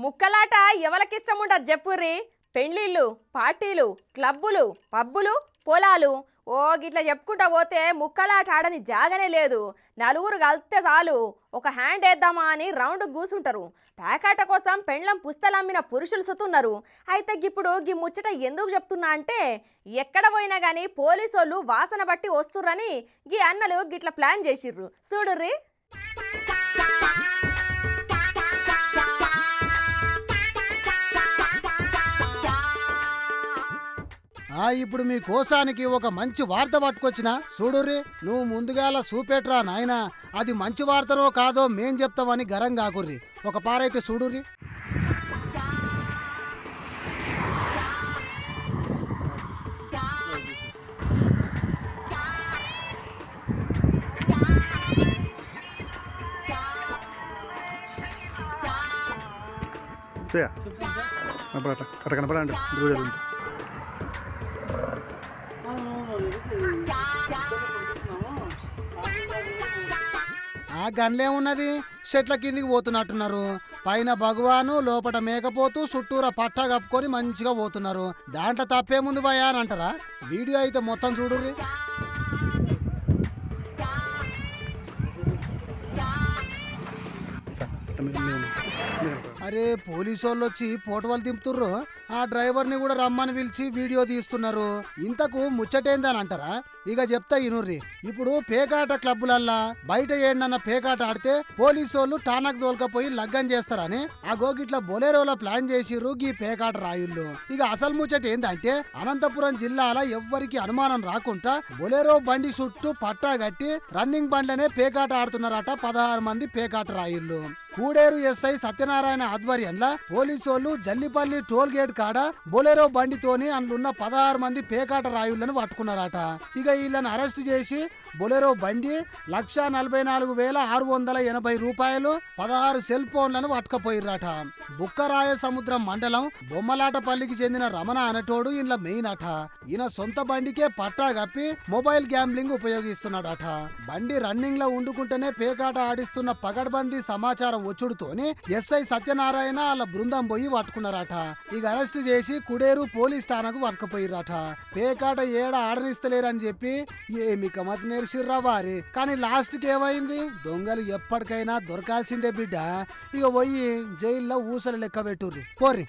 ముక్కలాట ఎవరికిష్టం ఉండదు చెప్పుర్రి. పెళ్ళిళ్ళు, పార్టీలు, క్లబ్బులు, పబ్బులు, పొలాలు, ఓ గిట్లా చెప్పుకుంటా పోతే ముక్కలాట ఆడని జాగనే లేదు. నలుగురు కలిస్తే చాలు ఒక హ్యాండ్ వేద్దామా అని రౌండ్ కూసుంటారు. ప్యాకాట కోసం పెండ్లం పుస్తలమ్మిన పురుషులు సుతున్నారు. అయితే ఇప్పుడు గీ ముచ్చట ఎందుకు చెప్తున్నా అంటే, ఎక్కడ పోయినా కానీ పోలీసోళ్ళు వాసన బట్టి వస్తుర్రని గీ అన్నలు గిట్లా ప్లాన్ చేసిర్రు. చూడుర్రి. ఇప్పుడు మీ కోసానికి ఒక మంచి వార్త పట్టుకొచ్చిన చూడుర్రి. నువ్వు ముందుగాల చూపెట్రా నాయనా, అది మంచి వార్తనో కాదో మేం చెప్తామని గరం కాకుర్రి. ఒక పారైతే చూడుర్రి. కనపడండి. ఆ గన్లేమున్నది, చెట్ల కిందికి పోతున్నట్టున్నారు. పైన భగవాను, లోపల మేకపోతూ, చుట్టూరా పట్ట కప్పుకొని మంచిగా పోతున్నారు. దాంట్లో తప్పేముంది భయా అని అంటారా? వీడియో అయితే మొత్తం చూడుర్రి. అరే పోలీసు వాళ్ళు వచ్చి పోటవాళ్ళు దింపుతుర్రు. ఆ డ్రైవర్ని కూడా రమ్మని పిలిచి వీడియో తీస్తున్నారు. ఇంతకు ముచ్చటేందని అంటారా? ఇక చెప్తా ఇనుర్రి. ఇప్పుడు పేకాట క్లబ్బులల్లా బయట ఏడన్న పేకాట ఆడితే పోలీసు వాళ్ళు టానక్ దోల్కపోయి లగ్గం చేస్తారని ఆ గోగిట్ల బొలేరోలో ప్లాన్ చేసిర్రు గీ పేకాట రాయుళ్ళు. ఇక అసలు ముచ్చట ఏందంటే, అనంతపురం జిల్లాల ఎవ్వరికి అనుమానం రాకుండా బొలేరో బండి చుట్టూ పట్టా కట్టి రన్నింగ్ బండ్లనే పేకాట ఆడుతున్నారట 16 మంది పేకాట రాయుళ్ళు. కూడేరు ఎస్ఐ సత్యనారాయణ ఆధ్వర్యంలో పోలీసోళ్ళు జల్లిపల్లి టోల్ గేట్ కాడ బొలేరో బండితోని అందున్న 16 మంది పేకాట రాయుళ్లను పట్టుకున్నారట. ఇక వీళ్ళని అరెస్ట్ చేసి బొలేరో బండి 1,44,680 రూపాయలు 16 సెల్ ఫోన్లను పట్టుకపోయిర్రట. బుక్కరాయ సముద్రం మండలం బొమ్మలాటపల్లికి చెందిన రమణ అనటోడు ఇంట్లో మెయిన్ అట. ఈయన సొంత బండికే పట్టా కప్పి మొబైల్ గ్యాంబ్లింగ్ ఉపయోగిస్తున్నాడట. బండి రన్నింగ్ లో ఉండుకుంటేనే పేకాట ఆడిస్తున్న పగడ్బందీ సమాచారం వచ్చుడుతోని ఎస్ఐ సత్యనారాయణ వాళ్ళ బృందం పోయి పట్టుకున్నారట. ఇక అరెస్ట్ చేసి కుడేరు పోలీస్ ఠాణకు పట్టుకుపోయిర్రట. పేకాట ఏడ ఆడనిస్తలేరని చెప్పి ఏమి కమత్ నేర్చిర్రా వారి. కానీ లాస్ట్ కి ఏమైంది? దొంగలు ఎప్పటికైనా దొరకాల్సిందే బిడ్డ. ఇక పోయి జైల్లో ఊసలు లెక్క పెట్టుర్రి పోర్రి.